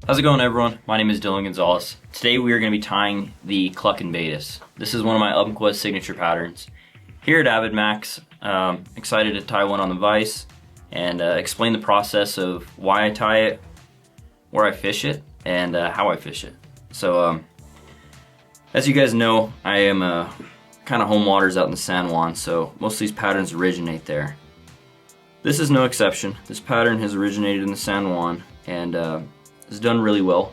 How's it going, everyone? My name is Dylan Gonzales. Today we are going to be tying the Cluck'n Baetis. This is one of my Umpqua signature patterns. Here at AvidMax, excited to tie one on the vise and explain the process of why I tie it, where I fish it, and how I fish it. So, as you guys know, I am kind of home waters out in the San Juan, so most of these patterns originate there. This is no exception. This pattern has originated in the San Juan and has done really well,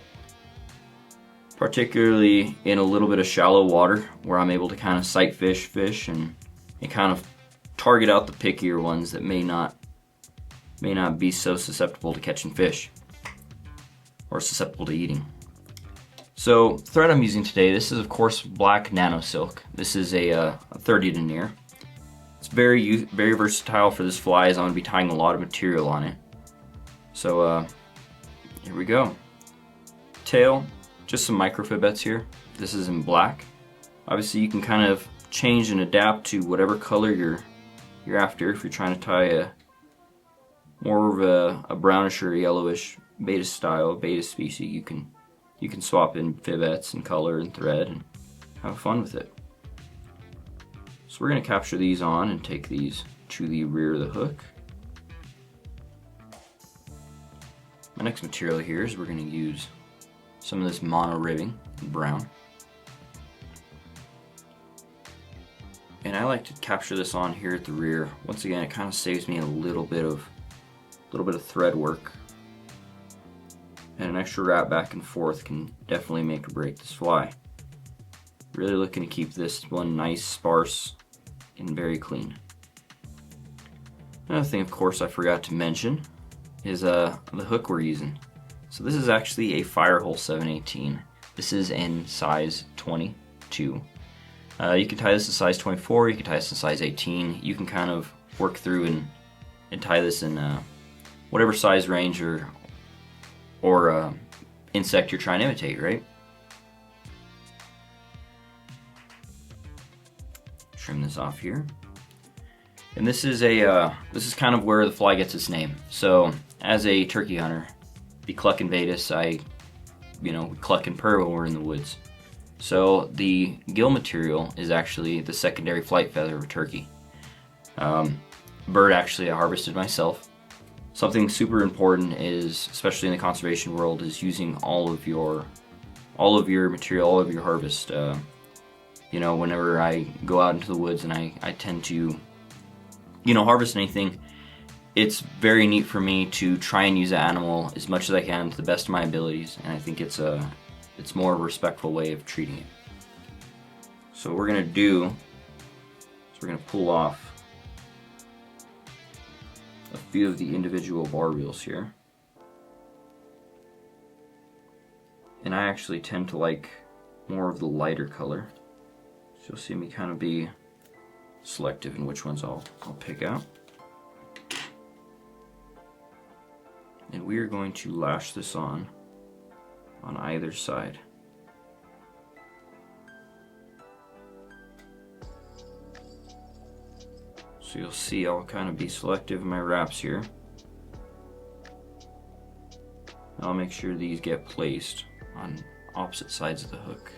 particularly in a little bit of shallow water where I'm able to kind of sight fish and kind of target out the pickier ones that may not be so susceptible to catching fish or susceptible to eating. So the thread I'm using today, this is of course black Nano silk. This is a 30 denier. It's very versatile for this fly, as I'm going to be tying a lot of material on it. So here we go. Tail, just some micro Fibbets here. This is in black. Obviously you can kind of change and adapt to whatever color you're after. If you're trying to tie a more of a brownish or yellowish Baetis style, Baetis species, you can swap in Fibbets and color and thread and have fun with it. So we're going to capture these on and take these to the rear of the hook. My next material here is we're going to use some of this mono ribbing in brown. And I like to capture this on here at the rear. Once again, it kind of saves me a little bit of thread work. And an extra wrap back and forth can definitely make or break this fly. Really looking to keep this one nice, sparse, and very clean. Another thing, of course, I forgot to mention is the hook we're using. So this is actually a Firehole 718. This is in size 22. You can tie this to size 24, you can tie this to size 18. You can kind of work through and tie this in whatever size range or insect you're trying to imitate, right? Trim this off here. And this is kind of where the fly gets its name. So as a turkey hunter, the Cluck'n Baetis, we cluck and purr when we're in the woods. So the gill material is actually the secondary flight feather of a turkey. Bird actually I harvested myself. Something super important is, especially in the conservation world, is using all of your material, all of your harvest. Whenever I go out into the woods and I tend to, harvest anything, it's very neat for me to try and use the animal as much as I can to the best of my abilities, and I think it's more of a respectful way of treating it. So what we're gonna do is we're gonna pull off a few of the individual bar reels here. And I actually tend to like more of the lighter color. So you'll see me kind of be selective in which ones I'll pick out. And we are going to lash this on either side. So you'll see I'll kind of be selective in my wraps here. I'll make sure these get placed on opposite sides of the hook.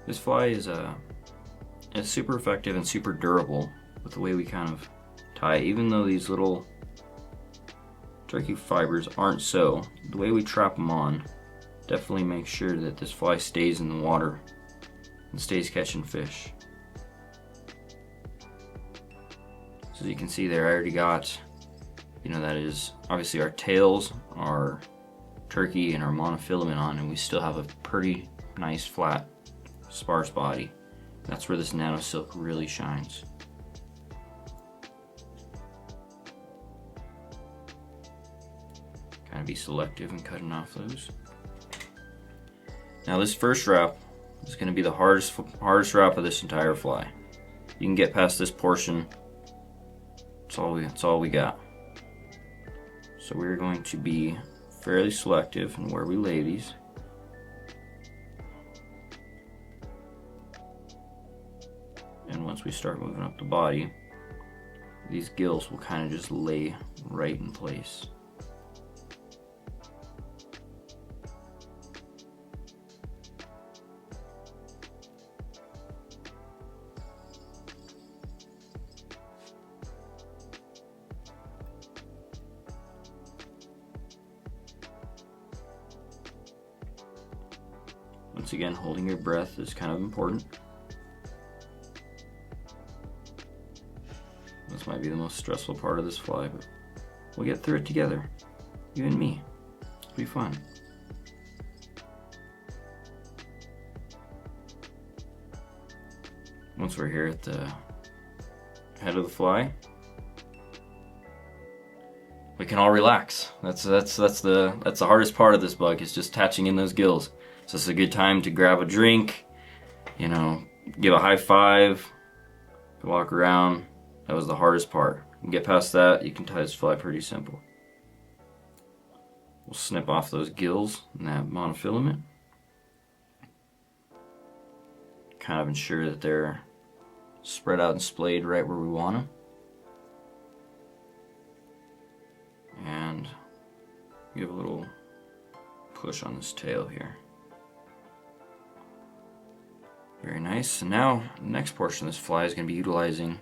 This fly is super effective and super durable with the way we kind of tie. Even though these little turkey fibers aren't so, the way we trap them on definitely makes sure that this fly stays in the water and stays catching fish. So as you can see there, I already got, that is obviously our tails, our turkey, and our monofilament on, and we still have a pretty nice flat sparse body. That's where this Nano silk really shines. Kind of be selective in cutting off those. Now this first wrap is going to be the hardest wrap of this entire fly. You can get past this portion, it's all we got. So we're going to be fairly selective in where we lay these. once we start moving up the body, these gills will kind of just lay right in place. Once again, holding your breath is kind of important. This might be the most stressful part of this fly, but we'll get through it together. You and me. It'll be fun. Once we're here at the head of the fly, we can all relax. That's the hardest part of this bug, is just attaching in those gills. So it's a good time to grab a drink, you know, give a high five, walk around. That was the hardest part. You get past that, you can tie this fly pretty simple. We'll snip off those gills and that monofilament. Kind of ensure that they're spread out and splayed right where we want them. And give a little push on this tail here. Very nice. And now the next portion of this fly is going to be utilizing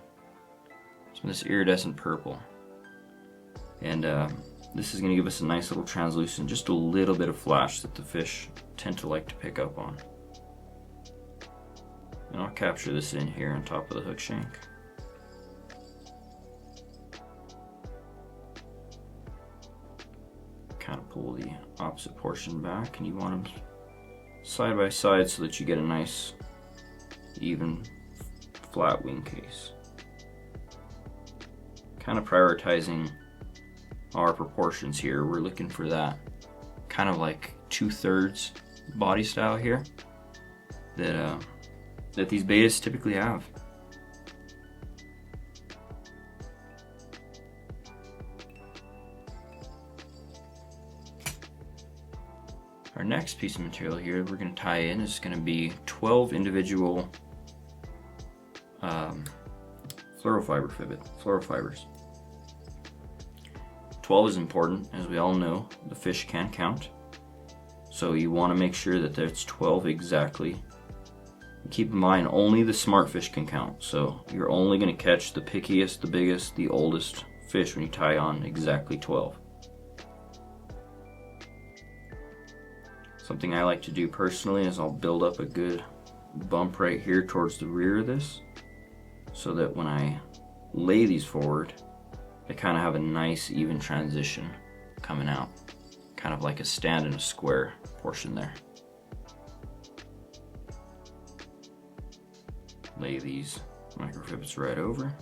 some of this iridescent purple. And this is going to give us a nice little translucent, just a little bit of flash that the fish tend to like to pick up on. And I'll capture this in here on top of the hook shank. Kind of pull the opposite portion back, and you want them side by side so that you get a nice even flat wing case. Kind of prioritizing our proportions here. We're looking for that kind of like 2/3 body style here that these Baetis typically have. Our next piece of material here we're going to tie in is going to be 12 individual Fluoro fibers. 12 is important, as we all know. The fish can't count, so you want to make sure that there's 12 exactly. Keep in mind, only the smart fish can count, so you're only going to catch the pickiest, the biggest, the oldest fish when you tie on exactly 12. Something I like to do personally is I'll build up a good bump right here towards the rear of this, so that when I lay these forward, they kind of have a nice even transition coming out, kind of like a stand in a square portion there. Lay these micro Fibbets right over.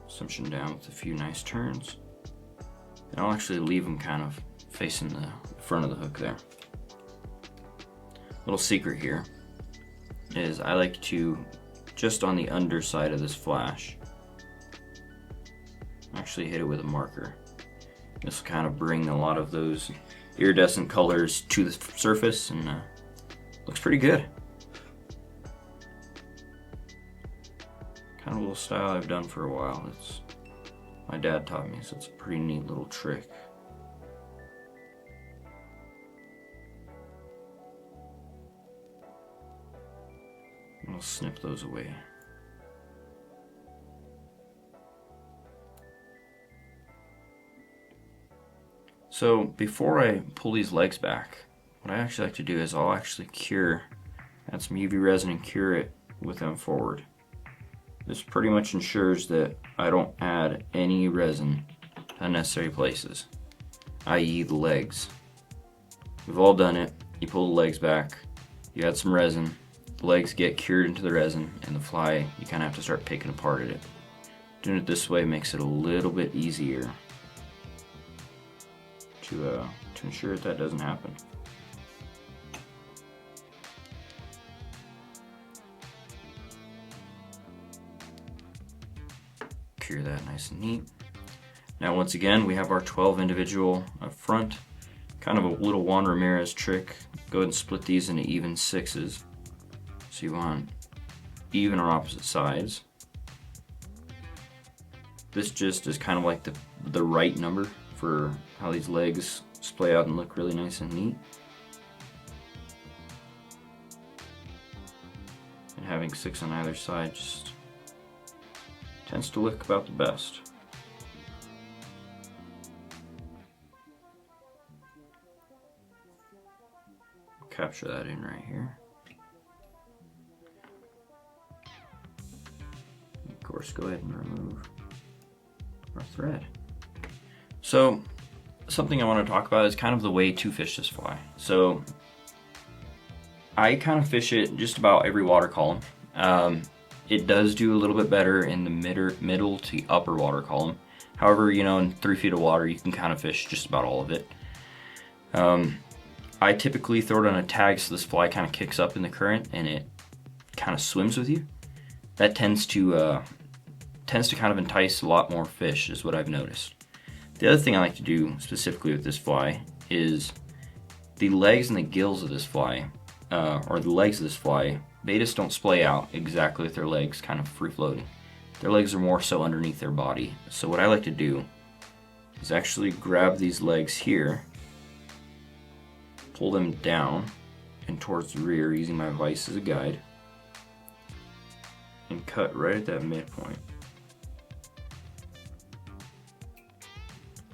Suction down with a few nice turns. And I'll actually leave them kind of facing the front of the hook there. Little secret here is I like to, just on the underside of this flash, actually hit it with a marker. This will kind of bring a lot of those iridescent colors to the surface, and looks pretty good. Kind of a little style I've done for a while. It's my dad taught me, so it's a pretty neat little trick. We'll snip those away. So before I pull these legs back, what I actually like to do is I'll actually add some UV resin and cure it with them forward. This pretty much ensures that I don't add any resin to unnecessary places, i.e. the legs. We've all done it. You pull the legs back, you add some resin, the legs get cured into the resin, and the fly, you kind of have to start picking apart at it. Doing it this way makes it a little bit easier to ensure that doesn't happen. Cure that nice and neat. Now once again, we have our 12 individual up front. Kind of a little Juan Ramirez trick. Go ahead and split these into even 6s. So you want even or opposite sides. This just is kind of like the right number for how these legs splay out and look really nice and neat. And having 6 on either side just tends to look about the best. Capture that in right here. Of course, go ahead and remove our thread. So, something I want to talk about is kind of the way to fish this fly. So, I kind of fish it just about every water column. It does do a little bit better in the middle to upper water column. However, you know, in 3 feet of water, you can kind of fish just about all of it. I typically throw it on a tag so this fly kind of kicks up in the current and it kind of swims with you. That tends to kind of entice a lot more fish, is what I've noticed. The other thing I like to do specifically with this fly is the legs and the gills of this fly, or the legs of this fly, Baetis don't splay out exactly with their legs kind of free floating. Their legs are more so underneath their body. So what I like to do is actually grab these legs here, pull them down and towards the rear using my vise as a guide, and cut right at that midpoint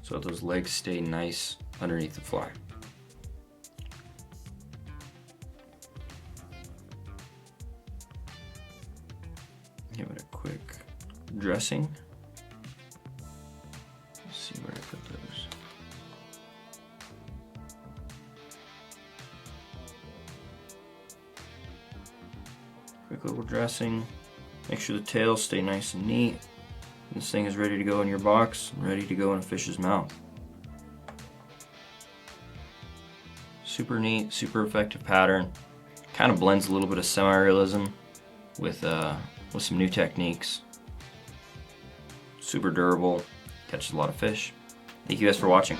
so that those legs stay nice underneath the fly. Give it a quick dressing. Let's see where I put those. Quick little dressing. Make sure the tails stay nice and neat. This thing is ready to go in your box, ready to go in a fish's mouth. Super neat, super effective pattern. Kind of blends a little bit of semi-realism with some new techniques. Super durable, catches a lot of fish. Thank you guys for watching.